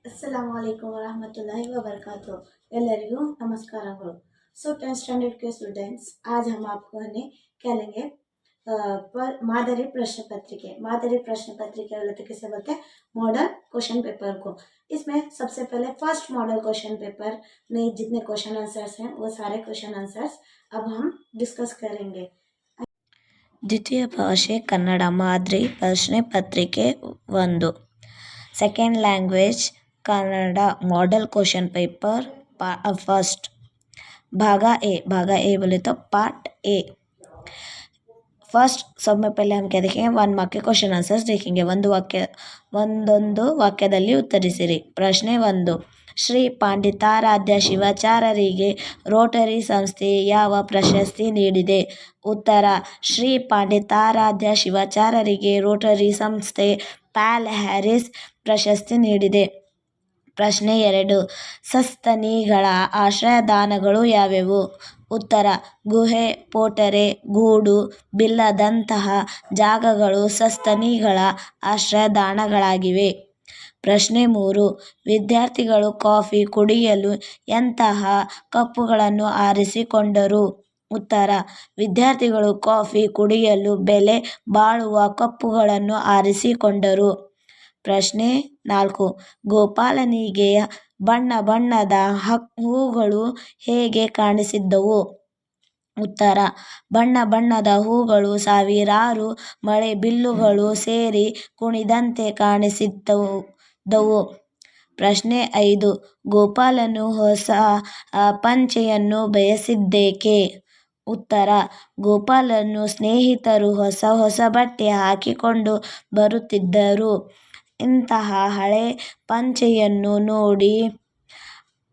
अस्सलाम वालेकुम वरहमतुल्लाहि वबरकातुहू। ಎಲ್ಲರಿಗೂ ನಮಸ್ಕಾರಗಳು। सो 10th स्टैंडर्ड के स्टूडेंट्स, आज हम आपको क्या लेंगे पर मादरी प्रश्न पत्रिके वाले तो किसे बोलते हैं, मॉडल क्वेश्चन पेपर को। इसमें सबसे पहले फर्स्ट मॉडल क्वेश्चन पेपर में जितने क्वेश्चन आंसर्स हैं वो सारे क्वेश्चन आंसर्स अब हम डिस्कस करेंगे। ದ್ವಿತೀಯ ಭಾಷೆ ಕನ್ನಡ ಮಾದರಿ ಪ್ರಶ್ನೆ ಪತ್ರಿಕೆ 1. Second language Kannada model question paper first भाग ए बोले तो पार्ट ए। फर्स्ट सब में पहले हम क्या देखेंगे, 1 मार्क के क्वेश्चन आंसर्स देखेंगे। ಒಂದೊಂದು ವಾಕ್ಯದಲ್ಲಿ ಉತ್ತರಿಸಿರಿ। ಪ್ರಶ್ನೆ 1. ಶ್ರೀ ಪಂಡಿತಾರಾಧ್ಯ ಶಿವಾಚಾರ್ಯರಿಗೆ ರೋಟರಿ ಸಂಸ್ಥೆ ಯಾವ ಪ್ರಶಸ್ತಿ ನೀಡಿದೆ? ಉತ್ತರ: ಶ್ರೀ ಪಂಡಿತಾರಾಧ್ಯ ಶಿವಾಚಾರ್ಯರಿಗೆ ರೋಟರಿ ಸಂಸ್ಥೆ ಪಾಲ್ ಹ್ಯಾರಿಸ್ ಪ್ರಶಸ್ತಿ ನೀಡಿದೆ. ಪ್ರಶ್ನೆ 2. ಸಸ್ತನಿಗಳ ಆಶ್ರಯಧಾಮಗಳು ಯಾವ್ಯಾವು? ಉತ್ತರ: ಗುಹೆ, ಪೊಟರೆ, ಗೂಡು, ಬಿಲದಂತಹ ಜಾಗಗಳು ಸಸ್ತನಿಗಳ ಆಶ್ರಯಧಾಮಗಳಾಗಿವೆ. ಪ್ರಶ್ನೆ 3. ವಿದ್ಯಾರ್ಥಿಗಳು ಕಾಫಿ ಕುಡಿಯಲು ಎಂತಹ ಕಪ್ಪುಗಳನ್ನು ಆರಿಸಿಕೊಂಡರು? ಉತ್ತರ: ವಿದ್ಯಾರ್ಥಿಗಳು ಕಾಫಿ ಕುಡಿಯಲು ಬೆಲೆ ಬಾಳುವ ಕಪ್ಪುಗಳನ್ನು ಆರಿಸಿಕೊಂಡರು. ಪ್ರಶ್ನೆ 4. ಗೋಪಾಲನಿಗೆ ಬಣ್ಣ ಬಣ್ಣದ ಹೂಗಳು ಹೇಗೆ ಕಾಣಿಸಿದ್ದವು? ಉತ್ತರ: ಬಣ್ಣ ಬಣ್ಣದ ಹೂಗಳು ಸಾವಿರಾರು ಮಳೆಬಿಲ್ಲುಗಳು ಸೇರಿ ಕುಣಿದಂತೆ ಕಾಣಿಸಿದ್ದವು. ಪ್ರಶ್ನೆ 5. ಗೋಪಾಲನು ಹೊಸ ಪಂಚೆಯನ್ನು ಬಯಸಿದ್ದೇಕೆ? ಉತ್ತರ: ಗೋಪಾಲನ ಸ್ನೇಹಿತರು ಹೊಸ ಬಟ್ಟೆ ಹಾಕಿಕೊಂಡು ಬರುತ್ತಿದ್ದರು. ಇಂತಹ ಹಳೆ ಪಂಚೆಯನ್ನು ನೋಡಿ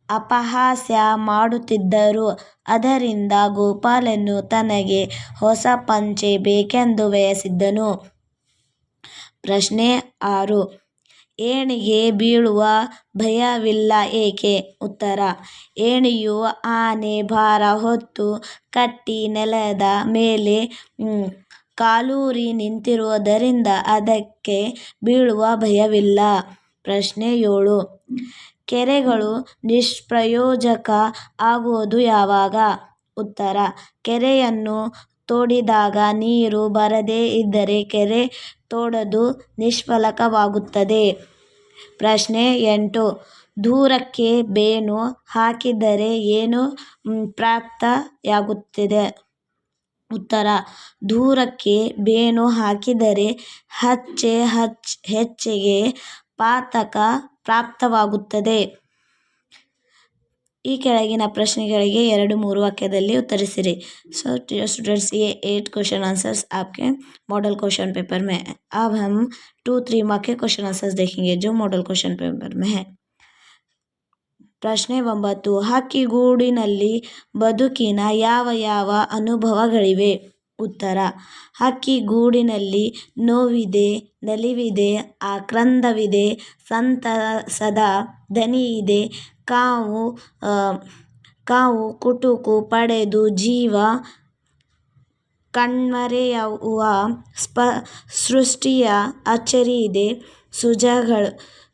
ಅಪಹಾಸ್ಯ ಮಾಡುತ್ತಿದ್ದರು. ಆದ್ದರಿಂದ ಗೋಪಾಲನು ತನಗೆ ಹೊಸ ಪಂಚೆ ಬೇಕೆಂದು ಬಯಸಿದನು. ಪ್ರಶ್ನೆ 6. ಏಣಿಗೆ ಬೀಳುವ ಭಯವಿಲ್ಲ ಏಕೆ? ಉತ್ತರ: ಏಣಿಯು ಆನೆ ಭಾರ ಹೊತ್ತು ಕಟ್ಟಿ ನೆಲದ ಮೇಲೆ ಕಾಲೂರಿ ನಿಂತಿರುವುದರಿಂದ ಅದಕ್ಕೆ ಬೀಳುವ ಭಯವಿಲ್ಲ. ಪ್ರಶ್ನೆ 7. ಕೆರೆಗಳು ನಿಷ್ಪ್ರಯೋಜಕ ಆಗುವುದು ಯಾವಾಗ? ಉತ್ತರ: ಕೆರೆಯನ್ನು ತೋಡಿದಾಗ ನೀರು ಬರದೇ ಇದ್ದರೆ ಕೆರೆ ತೋಡದು ನಿಷ್ಫಲವಾಗುತ್ತದೆ. ಪ್ರಶ್ನೆ 8. ದೂರಕ್ಕೆ ಬೇಣು ಹಾಕಿದರೆ ಏನು ಪ್ರಾಪ್ತಿಯಾಗುತ್ತದೆ? ಉತ್ತರ: ದೂರಕ್ಕೆ ಬೇಣು ಹಾಕಿದರೆ ಹೆಚ್ಚಿಗೆ ಪಾತಕ ಪ್ರಾಪ್ತವಾಗುತ್ತದೆ. ಈ ಕೆಳಗಿನ ಪ್ರಶ್ನೆಗಳಿಗೆ 2-3 ವಾಕ್ಯದಲ್ಲಿ ಉತ್ತರಿಸಿರಿ। सो स्टूडेंट्स, ये 8 क्वेश्चन आंसर्स आपके मॉडल क्वेश्चन पेपर में है। अब हम 2-3 मार्क के क्वेश्चन आंसर्स देखेंगे जो मॉडल क्वेश्चन पेपर में है। ಪ್ರಶ್ನೆ 9. ಹಕ್ಕಿಗೂಡಿನಲ್ಲಿ ಬದುಕಿನ ಯಾವ ಯಾವ ಅನುಭವಗಳಿವೆ? ಉತ್ತರ: ಹಕ್ಕಿಗೂಡಿನಲ್ಲಿ ನೋವಿದೆ, ನಲಿವಿದೆ, ಆಕ್ರಂದವಿದೆ, ಸಂತಸದ ದನಿಯಿದೆ, ಕಾವು ಕುಟುಕು ಪಡೆದು ಜೀವ ಕಣ್ಮರೆಯುವ ಸೃಷ್ಟಿಯ ಅಚ್ಚರಿಯಿದೆ,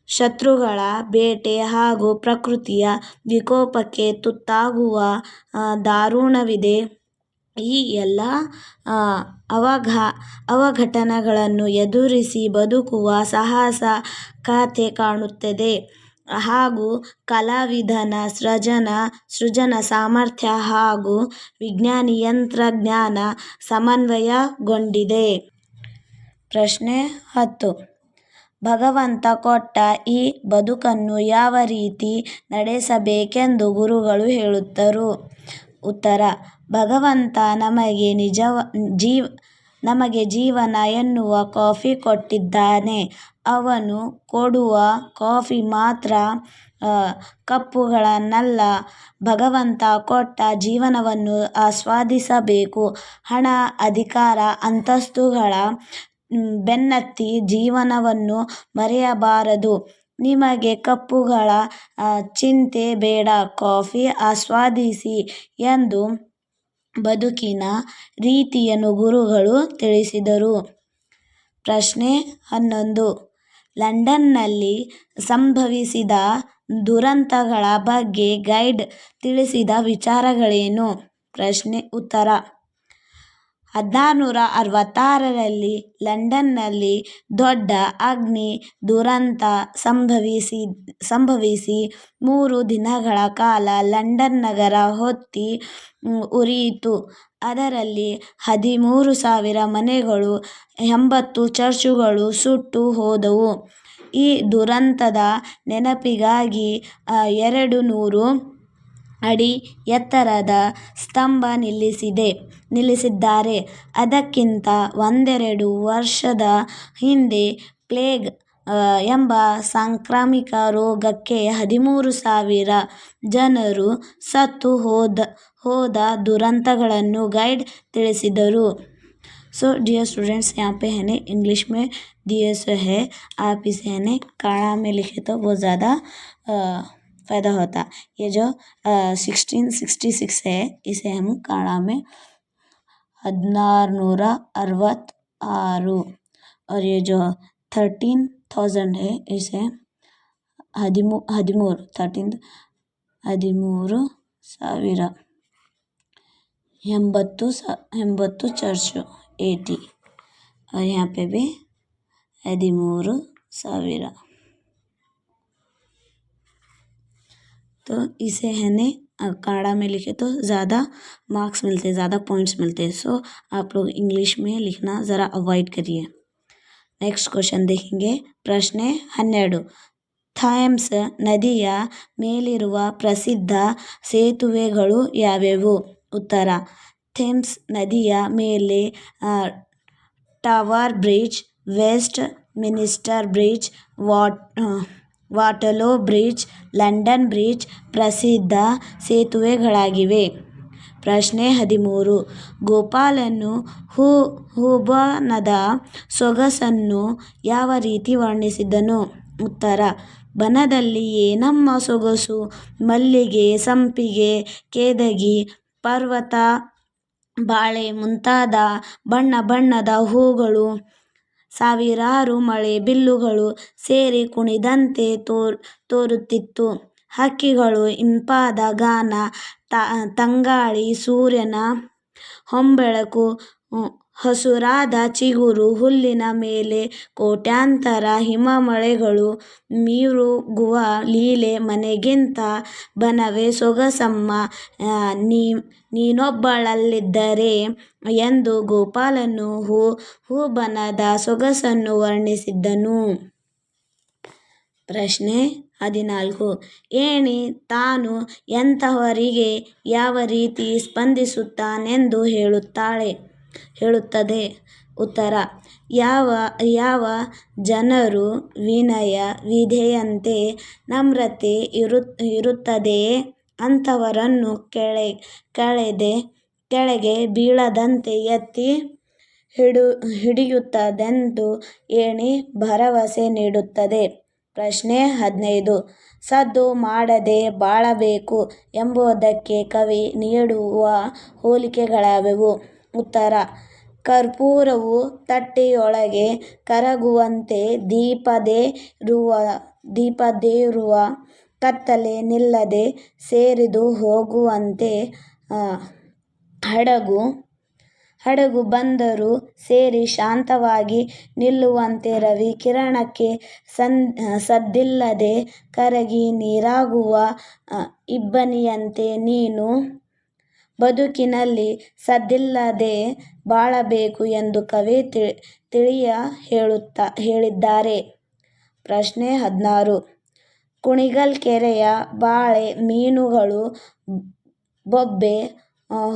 ಶತ್ರುಗಳ ಬೇಟೆ ಹಾಗೂ ಪ್ರಕೃತಿಯ ವಿಕೋಪಕ್ಕೆ ತುತ್ತಾಗುವ ದಾರುಣವಿದೆ. ಈ ಎಲ್ಲ ಅವಘಟನೆಗಳನ್ನು ಎದುರಿಸಿ ಬದುಕುವ ಸಾಹಸ ಕಥೆ ಕಾಣುತ್ತದೆ ಹಾಗೂ ಕಲಾವಿದನ ಸೃಜನ ಸಾಮರ್ಥ್ಯ ಹಾಗೂ ವಿಜ್ಞಾನ-ತಂತ್ರಜ್ಞಾನ ಸಮನ್ವಯಗೊಂಡಿದೆ. ಪ್ರಶ್ನೆ 10. ಭಗವಂತ ಕೊಟ್ಟ ಈ ಬದುಕನ್ನು ಯಾವ ರೀತಿ ನಡೆಸಬೇಕೆಂದು ಗುರುಗಳು ಹೇಳುತ್ತಾರೆ? ಉತ್ತರ: ಭಗವಂತ ನಮಗೆ ಜೀವನ ಎನ್ನುವ ಕಾಫಿ ಕೊಟ್ಟಿದ್ದಾನೆ. ಅವನು ಕೊಡುವ ಕಾಫಿ ಮಾತ್ರ ಕಪ್ಪುಗಳನ್ನಲ್ಲ. ಭಗವಂತ ಕೊಟ್ಟ ಜೀವನವನ್ನು ಆಸ್ವಾದಿಸಬೇಕು. ಹಣ, ಅಧಿಕಾರ, ಅಂತಸ್ತುಗಳ ಬೆನ್ನತ್ತಿ ಜೀವನವನ್ನು ಮರೆಯಬಾರದು. ನಿಮಗೆ ಕಪ್ಪುಗಳ ಚಿಂತೆ ಬೇಡ, ಕಾಫಿ ಆಸ್ವಾದಿಸಿ ಎಂದು ಬದುಕಿನ ರೀತಿಯನ್ನು ಗುರುಗಳು ತಿಳಿಸಿದರು. ಪ್ರಶ್ನೆ 11. ಲಂಡನ್ನಲ್ಲಿ ಸಂಭವಿಸಿದ ದುರಂತಗಳ ಬಗ್ಗೆ ಗೈಡ್ ತಿಳಿಸಿದ ವಿಚಾರಗಳೇನು? ಪ್ರಶ್ನೆ ಉತ್ತರ: 1666ರಲ್ಲಿ ಲಂಡನ್ನಲ್ಲಿ ದೊಡ್ಡ ಅಗ್ನಿ ದುರಂತ ಸಂಭವಿಸಿ 3 ದಿನಗಳ ಕಾಲ ಲಂಡನ್ ನಗರ ಹೊತ್ತಿ ಉರಿಯಿತು. ಅದರಲ್ಲಿ 13,000 ಮನೆಗಳು, 80 ಚರ್ಚುಗಳು ಸುಟ್ಟು ಹೋದವು. ಈ ದುರಂತದ ನೆನಪಿಗಾಗಿ 200 ಅಡಿ ಎತ್ತರದ ಸ್ತಂಭ ನಿಲ್ಲಿಸಿದ್ದಾರೆ. ಅದಕ್ಕಿಂತ 1-2 ವರ್ಷದ ಹಿಂದೆ ಪ್ಲೇಗ್ ಎಂಬ ಸಾಂಕ್ರಾಮಿಕ ರೋಗಕ್ಕೆ 13,000 ಜನರು ಸತ್ತು ಹೋದ ದುರಂತಗಳನ್ನು ಗೈಡ್ ತಿಳಿಸಿದರು. सो डियर स्टूडेंट्स, यहाँ पे है ना इंग्लिश में दिए से है, आप इसे है ना कन्नड़ा में लिखे तो बहुत ज़्यादा फ़ायदा होता. ये जो 1666 है, इसे हम कन्नड़ा में 1666, और ये जो 13,000 है, इसे 13,000, 80 चर्च 80, और यहाँ पे भी 13,000. तो इसे है ने कन्नड़ा में लिखे तो ज़्यादा मार्क्स मिलते हैं, ज़्यादा पॉइंट्स मिलते हैं. सो आप लोग इंग्लिश में लिखना ज़रा अवॉइड करिए. नेक्स्ट क्वेश्चन देखेंगे. प्रश्न 12. ಥೇಮ್ಸ್ ನದಿಯ ಮೇಲಿರುವ ಪ್ರಸಿದ್ಧ ಸೇತುವೆಗಳು ಯಾವ್ಯಾವು? ಉತ್ತರ: ಥೇಮ್ಸ್ ನದಿಯ ಮೇಲೆ tower bridge, Westminster bridge, Waterloo bridge, London bridge ಪ್ರಸಿದ್ಧ ಸೇತುವೆಗಳಾಗಿವೆ. ಪ್ರಶ್ನೆ 13. ಗೋಪಾಲನು ಹುಬನದ ಸೊಗಸನ್ನು ಯಾವ ರೀತಿ ವರ್ಣಿಸಿದನು? ಉತ್ತರ: ಬನದಲ್ಲಿ ಏನಮ್ಮ ಸೊಗಸು, ಮಲ್ಲಿಗೆ, ಸಂಪಿಗೆ, ಕೇದಗಿ, ಪರ್ವತ, ಬಾಳೆ ಮುಂತಾದ ಬಣ್ಣ ಬಣ್ಣದ ಹೂಗಳು, ಸಾವಿರಾರು ಮಳೆ ಬಿಲ್ಲುಗಳು ಸೇರಿ ಕುಣಿದಂತೆ ತೋರುತ್ತಿತ್ತು. ಹಕ್ಕಿಗಳು ಇಂಪಾದ ಗಾನ, ತಂಗಾಳಿ, ಸೂರ್ಯನ ಹೊಂಬೆಳಕು, ಹಸುರಾದ ಚಿಗುರು, ಹುಲ್ಲಿನ ಮೇಲೆ ಕೋಟ್ಯಾಂತರ ಹಿಮಮಳೆಗಳು, ಮಿರುಗುವ ಲೀಲೆ, ಮನೆಗಿಂತ ಬನವೇ ಸೊಗಸಮ್ಮ, ನೀನೊಬ್ಬಳಲ್ಲಿದ್ದರೆ ಎಂದು ಗೋಪಾಲನು ಹುಬನದ ಸೊಗಸನ್ನು ವರ್ಣಿಸಿದನು. ಪ್ರಶ್ನೆ 14. ಏಣಿ ತಾನು ಎಂಥವರಿಗೆ ಯಾವ ರೀತಿ ಸ್ಪಂದಿಸುತ್ತಾನೆಂದು ಹೇಳುತ್ತದೆ? ಉತ್ತರ: ಯಾವ ಜನರು ವಿನಯ ವಿಧೇಯತೆ ನಮ್ರತೆ ಇರುತ್ತದೆಯೇ ಅಂಥವರನ್ನು ಕೆಳಗೆ ಬೀಳದಂತೆ ಎತ್ತಿ ಹಿಡಿಯುತ್ತದೆಂದು ಏಣಿ ಭರವಸೆ ನೀಡುತ್ತದೆ. ಪ್ರಶ್ನೆ 15. ಸದ್ದು ಮಾಡದೆ ಬಾಳಬೇಕು ಎಂಬುದಕ್ಕೆ ಕವಿ ನೀಡುವ ಹೋಲಿಕೆಗಳಾವುವು? ಉತ್ತರ: ಕರ್ಪೂರವು ತಟ್ಟೆಯೊಳಗೆ ಕರಗುವಂತೆ, ದೀಪದೇರುವ ಕತ್ತಲೆ ನಿಲ್ಲದೆ ಸೇರಿದು ಹೋಗುವಂತೆ, ಹಡಗು ಬಂದರು ಸೇರಿ ಶಾಂತವಾಗಿ ನಿಲ್ಲುವಂತೆ, ರವಿ ಕಿರಣಕ್ಕೆ ಸದ್ದಿಲ್ಲದೆ ಕರಗಿ ನೀರಾಗುವ ಇಬ್ಬನಿಯಂತೆ ನೀನು ಬದುಕಿನಲ್ಲಿ ಸದ್ದಿಲ್ಲದೆ ಬಾಳಬೇಕು ಎಂದು ಕವಿ ತಿಳಿಯ ಹೇಳಿದ್ದಾರೆ. ಪ್ರಶ್ನೆ 16. ಕುಣಿಗಲ್ ಕೆರೆಯ ಬಾಳೆ ಮೀನುಗಳು ಬೊಬ್ಬೆ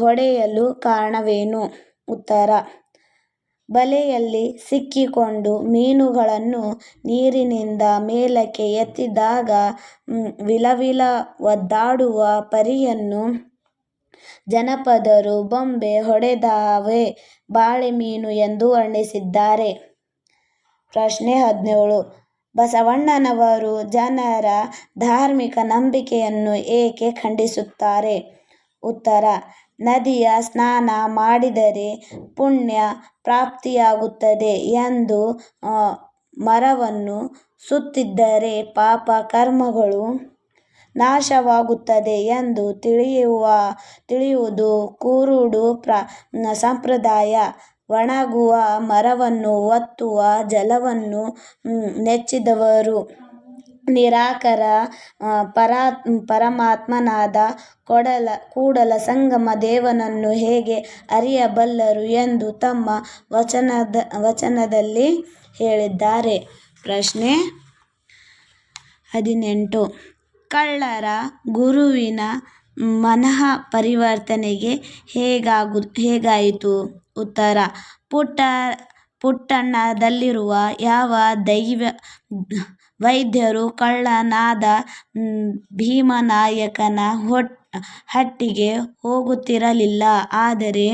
ಹೊಡೆಯಲು ಕಾರಣವೇನು? ಉತ್ತರ: ಬಲೆಯಲ್ಲಿ ಸಿಕ್ಕಿಕೊಂಡು ಮೀನುಗಳನ್ನು ನೀರಿನಿಂದ ಮೇಲಕ್ಕೆ ಎತ್ತಿದಾಗ ವಿಲವಿಲ ಒದ್ದಾಡುವ ಪರಿಯನ್ನು ಜನಪದರು ಬೊಬ್ಬೆ ಹೊಡೆದವೇ ಬಾಳೆ ಮೀನು ಎಂದು ವರ್ಣಿಸಿದ್ದಾರೆ. ಪ್ರಶ್ನೆ 17. ಬಸವಣ್ಣನವರು ಜನರ ಧಾರ್ಮಿಕ ನಂಬಿಕೆಯನ್ನು ಏಕೆ ಖಂಡಿಸುತ್ತಾರೆ? ಉತ್ತರ: ನದಿಯ ಸ್ನಾನ ಮಾಡಿದರೆ ಪುಣ್ಯ ಪ್ರಾಪ್ತಿಯಾಗುತ್ತದೆ ಎಂದು ಮರವನ್ನು ಸುತ್ತಿದ್ದರೆ ಪಾಪ ಕರ್ಮಗಳು ನಾಶವಾಗುತ್ತದೆ ಎಂದು ತಿಳಿಯುವುದು ಕುರುಡು ಸಂಪ್ರದಾಯ. ಒಣಗುವ ಮರವನ್ನು ಒತ್ತುವ ಜಲವನ್ನು ನೆಚ್ಚಿದವರು ನಿರಾಕಾರ ಪರಮಾತ್ಮನಾದ ಕೂಡಲ ಸಂಗಮ ದೇವನನ್ನು ಹೇಗೆ ಅರಿಯಬಲ್ಲರು ಎಂದು ತಮ್ಮ ವಚನದಲ್ಲಿ ಹೇಳಿದ್ದಾರೆ. ಪ್ರಶ್ನೆ 18. ಕಳ್ಳರ ಗುರುವಿನ ಮನಃ ಪರಿವರ್ತನೆಗೆ ಹೇಗಾಯಿತು? ಉತ್ತರ: ಪುಟ್ಟಣ್ಣದಲ್ಲಿರುವ ಯಾವ ವೈದ್ಯರು ಕಳ್ಳನಾದ ಭೀಮನಾಯಕನ ಹಟ್ಟಿಗೆ ಹೋಗುತ್ತಿರಲಿಲ್ಲ. ಆದರೆ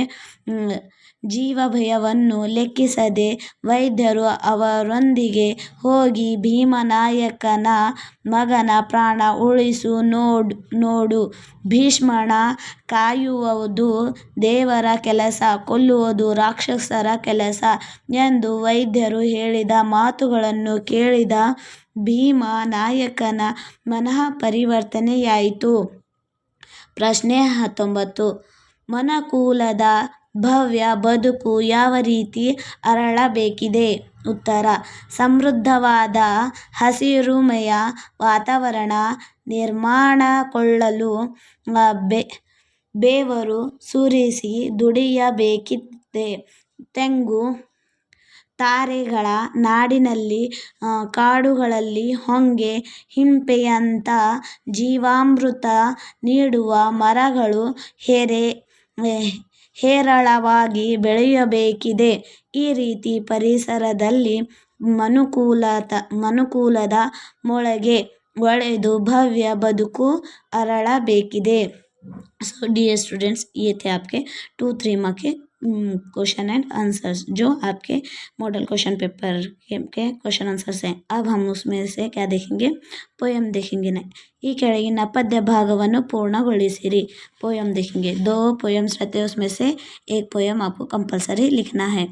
ಜೀವಭಯವನ್ನು ಲೆಕ್ಕಿಸದೆ ವೈದ್ಯರು ಅವರೊಂದಿಗೆ ಹೋಗಿ ಭೀಮನಾಯಕನ ಮಗನ ಪ್ರಾಣ ಉಳಿಸು ನೋಡು, ಭೀಷ್ಮನ ಕಾಯುವುದು ದೇವರ ಕೆಲಸ, ಕೊಲ್ಲುವುದು ರಾಕ್ಷಸರ ಕೆಲಸ ಎಂದು ವೈದ್ಯರು ಹೇಳಿದ ಮಾತುಗಳನ್ನು ಕೇಳಿದ ಭೀಮ ನಾಯಕನ ಮನಃ ಪರಿವರ್ತನೆಯಾಯಿತು. ಪ್ರಶ್ನೆ 19. ಮನುಕುಲದ ಭವ್ಯ ಬದುಕು ಯಾವ ರೀತಿ ಅರಳಬೇಕಿದೆ? ಉತ್ತರ: ಸಮೃದ್ಧವಾದ ಹಸಿರುಮಯ ವಾತಾವರಣ ನಿರ್ಮಾಣಗೊಳ್ಳಲು ಬೆವರು ಸುರಿಸಿ ದುಡಿಯಬೇಕಿದೆ. ತೆಂಗು ತಾರೆಗಳ ನಾಡಿನಲ್ಲಿ ಕಾಡುಗಳಲ್ಲಿ ಹೊಂಗೆ ಹಿಪ್ಪೆಯಂಥ ಜೀವಾಮೃತ ನೀಡುವ ಮರಗಳು ಹೇರಳವಾಗಿ ಬೆಳೆಯಬೇಕಿದೆ. ಈ ರೀತಿ ಪರಿಸರದಲ್ಲಿ ಮನುಕುಲದ ಮೊಳಕೆ ಒಡೆದು भव्य बदुकु अरळಬೇಕಿದೆ. सो डियर स्टूडेंट्स, ये थे आपके 2-3 मार्क के क्वेश्चन एंड आंसर्स जो आपके मॉडल क्वेश्चन पेपर के क्वेश्चन आंसर्स हैं. अब हम उसमें से क्या देखेंगे? पोयम देखेंगे. ಈ ಕೆಳಗಿನ ಪದ್ಯ ಭಾಗವನ್ನು ಪೂರ್ಣಗೊಳಿಸಿರಿ. पोयम देखेंगे. 2 पोयम्स रहते हैं, उसमें से एक पोयम आपको कंपलसरी लिखना है.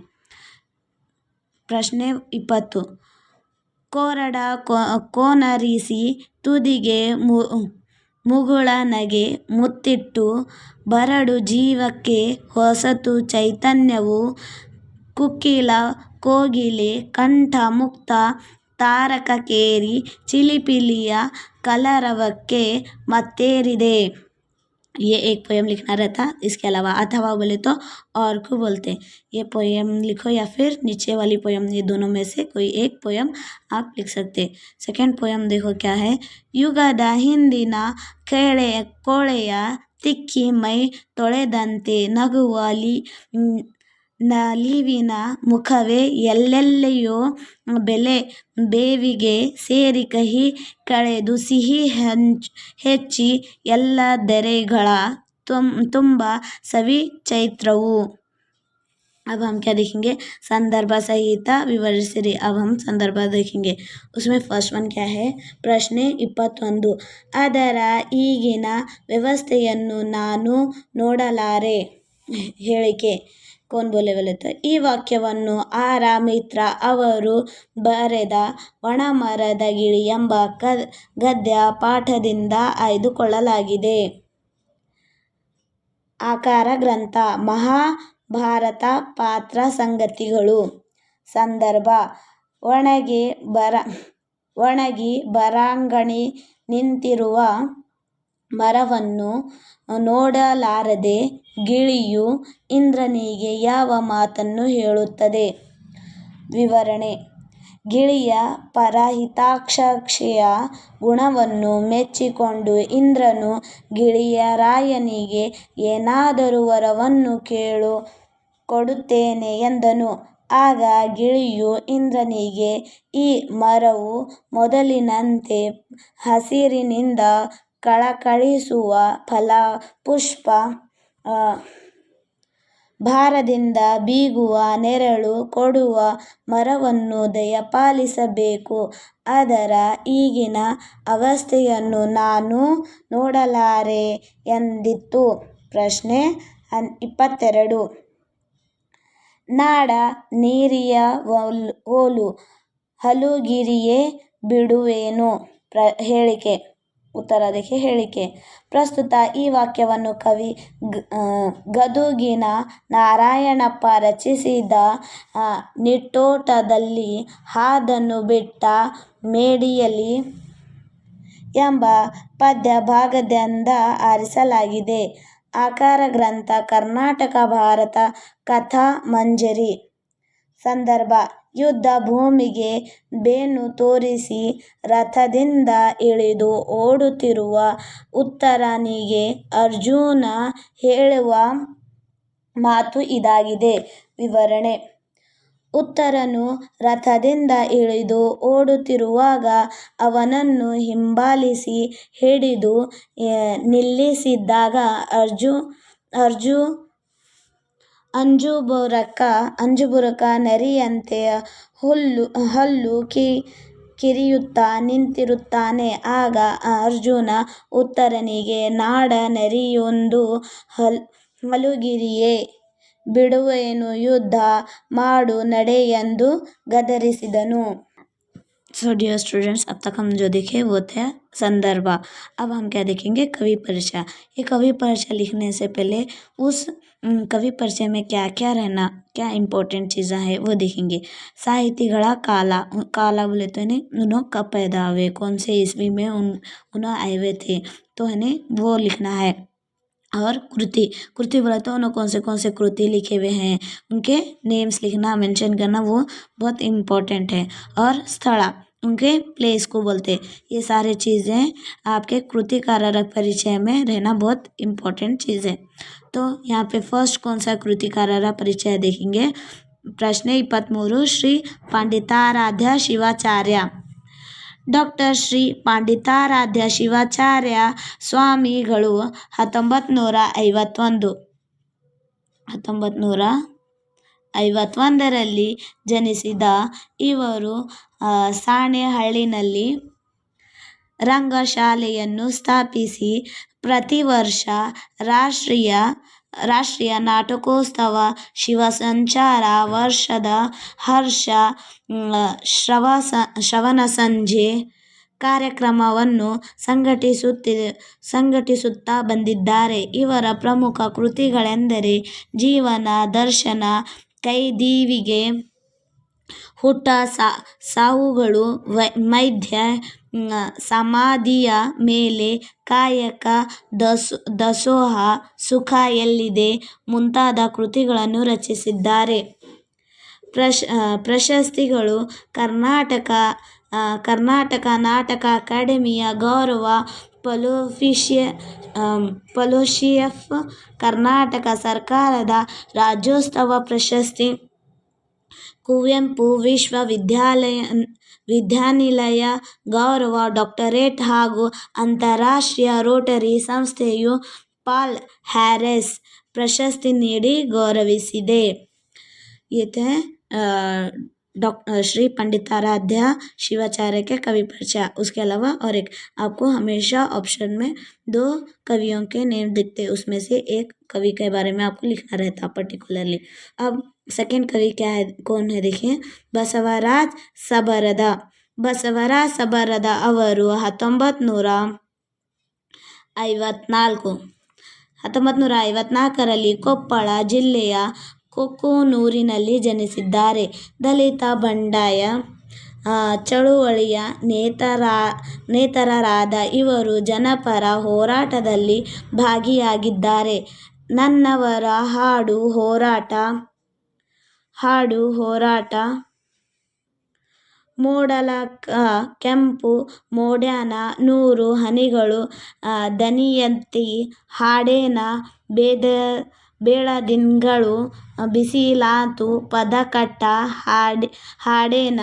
ಪ್ರಶ್ನೆ 20. ಕೋರಡ ಕೋನರಿಸಿ ತುದಿಗೆ ಮುಗುಳ ನಗೆ ಮುತ್ತಿಟ್ಟು ಬರಡು ಜೀವಕ್ಕೆ ಹೊಸತು ಚೈತನ್ಯವು ಕುಕ್ಕಿಲ ಕೋಗಿಲೆ ಕಂಠ ಮುಕ್ತ ತಾರಕಕ್ಕೇರಿ ಚಿಲಿಪಿಲಿಯ ಕಲರವಕ್ಕೆ ಮತ್ತೇರಿದೆ. ये एक पोयम लिखना रहता. इसके अलावा अथवा बोले तो और को बोलते हैं. ये पोयम लिखो या फिर नीचे वाली पोयम, ये दोनों में से कोई एक पोयम आप लिख सकते. सेकेंड पोयम देखो क्या है. ಯುಗದ ಹಿಂದಿನ ಕೋಳೆಯ ತಿಕ್ಕಿ ಮೈ ತೊಳೆದಂತೆ ನಗುವ ನಲಿವಿನ ಮುಖವೇ ಎಲ್ಲೆಲ್ಲಿಯೋ ಬೇವಿಗೆ ಸೇರಿ ಕಹಿ ಕಳೆದು ಸಿಹಿ ಹೆಚ್ಚಿ ಎಲ್ಲೆದೆಗಳ ತುಂಬ ಸವಿ ಚೈತ್ರವು. अब हम क्या देखेंगे? संदर्भ सहित विवरिसिरी. अब हम संदर्भ देखेंगे. उसमें फर्स्ट वन क्या है? ಪ್ರಶ್ನೆ 21. ಅದರ ಈಗಿನ ವ್ಯವಸ್ಥೆಯನ್ನು ನಾನು ನೋಡಲಾರೆ. ಹೇಳಿಕೆ. कौन बोले बोले तो ಈ ವಾಕ್ಯವನ್ನು ಆರ್ ಮಿತ್ರ ಅವರು ಬರೆದ ಒಣಮರದ ಗಿಳಿ ಎಂಬ ಗದ್ಯ ಪಾಠದಿಂದ ಆಯ್ದುಕೊಳ್ಳಲಾಗಿದೆ. ಆಕಾರ ಗ್ರಂಥ. ಮಹಾಭಾರತ ಪಾತ್ರ ಸಂಗತಿಗಳು. ಸಂದರ್ಭ. ಒಣಗಿ ಬರಾಂಗಣಿ ನಿಂತಿರುವ ಮರವನ್ನು ನೋಡಲಾರದೆ ಗಿಳಿಯು ಇಂದ್ರನಿಗೆ ಯಾವ ಮಾತನ್ನು ಹೇಳುತ್ತದೆ? ವಿವರಣೆ. ಗಿಳಿಯ ಪರಹಿತಾಕಾಂಕ್ಷೆಯ ಗುಣವನ್ನು ಮೆಚ್ಚಿಕೊಂಡು ಇಂದ್ರನು ಗಿಳಿರಾಯನಿಗೆ ಏನಾದರೂ ವರವನ್ನು ಕೇಳು, ಕೊಡುತ್ತೇನೆ ಎಂದನು. ಆಗ ಗಿಳಿಯು ಇಂದ್ರನಿಗೆ ಈ ಮರವು ಮೊದಲಿನಂತೆ ಹಸಿರಿನಿಂದ ಕಳಕಳಿಸುವ ಫಲ ಪುಷ್ಪ ಭಾರದಿಂದ ಬೀಗುವ ನೆರಳು ಕೊಡುವ ಮರವನ್ನು ದಯಪಾಲಿಸಬೇಕು. ಅದರ ಈಗಿನ ಅವಸ್ಥೆಯನ್ನು ನಾನು ನೋಡಲಾರೆ ಎಂದಿತು. ಪ್ರಶ್ನೆ 22. ನಾಡ ನೀರಿಯ ಹೋಲು ಹಲುಗಿರಿಯೇ ಬಿಡುವೇನು ಹೇಳಿಕೆ. ಉತ್ತರ देखिए ಹೇಳಿಕೆ. ಪ್ರಸ್ತುತ ಈ ವಾಕ್ಯವನ್ನು ಕವಿ ಗದುಗಿನ ನಾರಾಯಣಪ್ಪ ರಚಿಸಿದ ನಿಟ್ಟೋಟದಲ್ಲಿ ಹಾದನ್ನು ಬಿಟ್ಟ ಮೇಡಿಯಲಿ ಎಂಬ ಪದ್ಯ ಭಾಗದಿಂದ ಆರಿಸಲಾಗಿದೆ. ಆಕರ ಗ್ರಂಥ ಕರ್ನಾಟಕ ಭಾರತ ಕಥಾಮಂಜರಿ. ಸಂದರ್ಭ: ಯುದ್ಧ ಭೂಮಿಗೆ ಬೆನ್ನು ತೋರಿಸಿ ರಥದಿಂದ ಇಳಿದು ಓಡುತ್ತಿರುವ ಉತ್ತರನಿಗೆ ಅರ್ಜುನ ಹೇಳುವ ಮಾತು ಇದಾಗಿದೆ. ವಿವರಣೆ: ಉತ್ತರನು ರಥದಿಂದ ಇಳಿದು ಓಡುತ್ತಿರುವಾಗ ಅವನನ್ನು ಹಿಂಬಾಲಿಸಿ ಹಿಡಿದು ನಿಲ್ಲಿಸಿದಾಗ ಅಂಜುಬುರಕ ನರಿಯಂತೆ ಹಲ್ಲು ಕಿರಿಯುತ್ತಾ ನಿಂತಿರುತ್ತಾನೆ. ಆಗ ಅರ್ಜುನ ಉತ್ತರನಿಗೆ ನಾಡ ನರಿಯೊಂದು ಹಲುಗಿರಿಯೇ, ಬಿಡುವೇನು, ಯುದ್ಧ ಮಾಡು ನಡೆ ಎಂದು ಗದರಿಸಿದನು. सो डियर स्टूडेंट्स, अब तक हम जो देखे वो थे संदर्भ. अब हम क्या देखेंगे? कवि परिचय. ये कवि परिचय लिखने से पहले उस कवि परिचय में क्या क्या रहना, क्या इम्पोर्टेंट चीज़ें हैं वो देखेंगे. साहित्यಗಳ काला बोले तो है उन्होंने कब पैदा हुए, कौन से ईस्वी में उन्होंने आए हुए थे, तो है वो लिखना है. और कृति बोला तो उन्होंने कौन से कृति लिखे हुए हैं, उनके नेम्स लिखना, मेंशन करना वो बहुत इम्पोर्टेंट है. और स्थल, उनके प्लेस को बोलते. ये सारे चीज़ें आपके कृतिकार परिचय में रहना बहुत इम्पोर्टेंट चीज़ है. तो यहाँ पे फर्स्ट कौन सा कृतिकार परिचय देखेंगे. प्रश्न 23. श्री पंडिताराध्य शिवाचार्य. ಡಾಕ್ಟರ್ ಶ್ರೀ ಪಂಡಿತಾರಾಧ್ಯ ಶಿವಾಚಾರ್ಯ ಸ್ವಾಮಿಗಳು 1951ರಲ್ಲಿ ಜನಿಸಿದ ಇವರು ಸಾಣೇಹಳ್ಳಿನಲ್ಲಿ ರಂಗಶಾಲೆಯನ್ನು ಸ್ಥಾಪಿಸಿ ಪ್ರತಿ ವರ್ಷ ರಾಷ್ಟ್ರೀಯ ನಾಟಕೋತ್ಸವ, ಶಿವಸಂಚಾರ, ವರ್ಷದ ಹರ್ಷ, ಶ್ರವಣ ಸಂಜೆ ಕಾರ್ಯಕ್ರಮವನ್ನು ಸಂಘಟಿಸುತ್ತಾ ಬಂದಿದ್ದಾರೆ. ಇವರ ಪ್ರಮುಖ ಕೃತಿಗಳೆಂದರೆ ಜೀವನ ದರ್ಶನ, ಕೈದಿವಿಗೆ, ಹುಟ್ಟ ಸಾವುಗಳು, ಮೈಥ್ಯ, ಸಮಾಧಿಯ ಮೇಲೆ, ಕಾಯಕ, ದಾಸೋಹ, ಸುಖ ಎಲ್ಲಿದೆ ಮುಂತಾದ ಕೃತಿಗಳನ್ನು ರಚಿಸಿದ್ದಾರೆ. ಪ್ರಶಸ್ತಿಗಳು: ಕರ್ನಾಟಕ ನಾಟಕ ಅಕಾಡೆಮಿಯ ಗೌರವ ಫೆಲೋಶಿಪ್, ಕರ್ನಾಟಕ ಸರ್ಕಾರದ ರಾಜ್ಯೋತ್ಸವ ಪ್ರಶಸ್ತಿ, ಕುವೆಂಪು ವಿಶ್ವವಿದ್ಯಾನಿಲಯ ಗೌರವ ಡಾಕ್ಟರೇಟ್ ಹಾಗೂ ಅಂತಾರಾಷ್ಟ್ರೀಯ ರೋಟರಿ ಸಂಸ್ಥೆಯು ಪಾಲ್ ಹ್ಯಾರಿಸ್ ಪ್ರಶಸ್ತಿ ನೀಡಿ ಗೌರವಿಸಿದೆ. ये थे श्री पंडिताराध्य शिवाचार्य के कवि परिचय. उसके अलावा और एक आपको हमेशा ऑप्शन में 2 कवियों के नेम दिखते, उसमें से एक कवि के बारे में आपको लिखना रहता पर्टिकुलरली. अब सेकेंड कवि क्या है, कौन है देखिए. ಬಸವರಾಜ ಸಬರದ ಅವರು 1954ರಲ್ಲಿ ಕೊಪ್ಪಳ ಜಿಲ್ಲೆಯ ಕೊಕ್ಕನೂರಿನಲ್ಲಿ ಜನಿಸಿದ್ದಾರೆ. ದಲಿತ ಬಂಡಾಯ ಚಳುವಳಿಯ ನೇತಾರರಾದ ಇವರು ಜನಪರ ಹೋರಾಟದಲ್ಲಿ ಭಾಗಿಯಾಗಿದ್ದಾರೆ. ನನ್ನವರ ಹಾಡು ಹೋರಾಟ, ಮೋಡಲ ಕೆಂಪು ಮೋಡ್ಯಾನ, 100 ಹನಿಗಳು, ದನಿಯಂತಿ ಹಾಡೇನ, ಬೇಳದಿಂಗಳು, ಬಿಸಿಲಾತು, ಪದಕಟ್ಟ ಹಾಡೇನ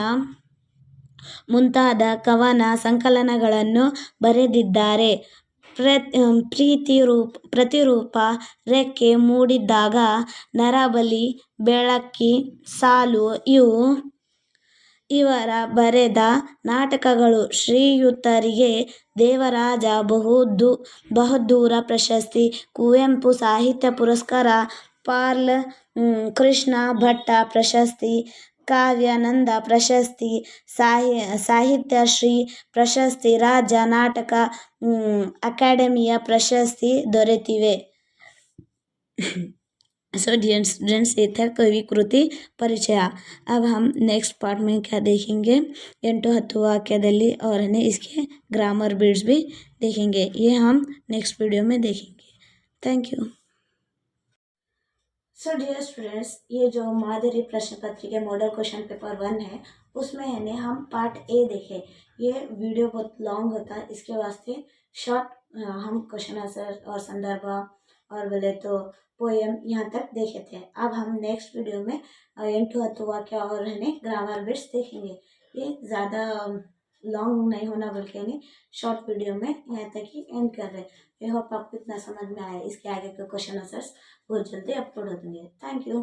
ಮುಂತಾದ ಕವನ ಸಂಕಲನಗಳನ್ನು ಬರೆದಿದ್ದಾರೆ. ಪ್ರತಿರೂಪ, ರೆಕ್ಕೆ ಮೂಡಿದಾಗ, ನರಬಲಿ, ಬೆಳಕಿ ಸಾಲು ಇವು ಇವರ ಬರೆದ ನಾಟಕಗಳು. ಶ್ರೀಯುತರಿಗೆ ದೇವರಾಜ ಬಹದ್ದೂರ ಪ್ರಶಸ್ತಿ, ಕುವೆಂಪು ಸಾಹಿತ್ಯ ಪುರಸ್ಕಾರ, ಪಾಲ್ ಕೃಷ್ಣ ಭಟ್ಟ ಪ್ರಶಸ್ತಿ, ಕಾವ್ಯಾನಂದ ಪ್ರಶಸ್ತಿ, ಸಾಹಿತ್ಯಶ್ರೀ ಪ್ರಶಸ್ತಿ, ರಾಜ್ಯ ನಾಟಕ ಅಕಾಡೆಮಿಯ ಪ್ರಶಸ್ತಿ ದೊರೆತಿವೆ. सो डियर स्टूडेंट्स, ये था कवि कृति ಪರಿಚಯ. अब हम नेक्स्ट पार्ट में क्या देखेंगे, 8-10 वाक्यದಲ್ಲಿ और है इसके ग्रामर बिट्स भी देखेंगे. ये हम नेक्स्ट वीडियो में देखेंगे. Thank you. So dear students, ये जो मादरी प्रश्न पत्रिका मॉडल क्वेश्चन पेपर 1 है, उसमें है ने हम पार्ट ए देखे. ये वीडियो बहुत लॉन्ग होता है, इसके वास्ते शॉर्ट हम क्वेश्चन आंसर और संदर्भ और बोले तो पोएम यहाँ तक देखे थे. अब हम नेक्स्ट वीडियो में 8-10 वाक्य और है ग्रामर बिट्स देखेंगे. ये ज़्यादा लॉन्ग नहीं होना बल्कि यानी शॉर्ट वीडियो में यहाँ तक ही एंड कर रहे. आई होप आपको इतना समझ में आया. इसके आगे के क्वेश्चन आंसर्स बहुत जल्दी अपलोड हो जाएंगे. Thank you.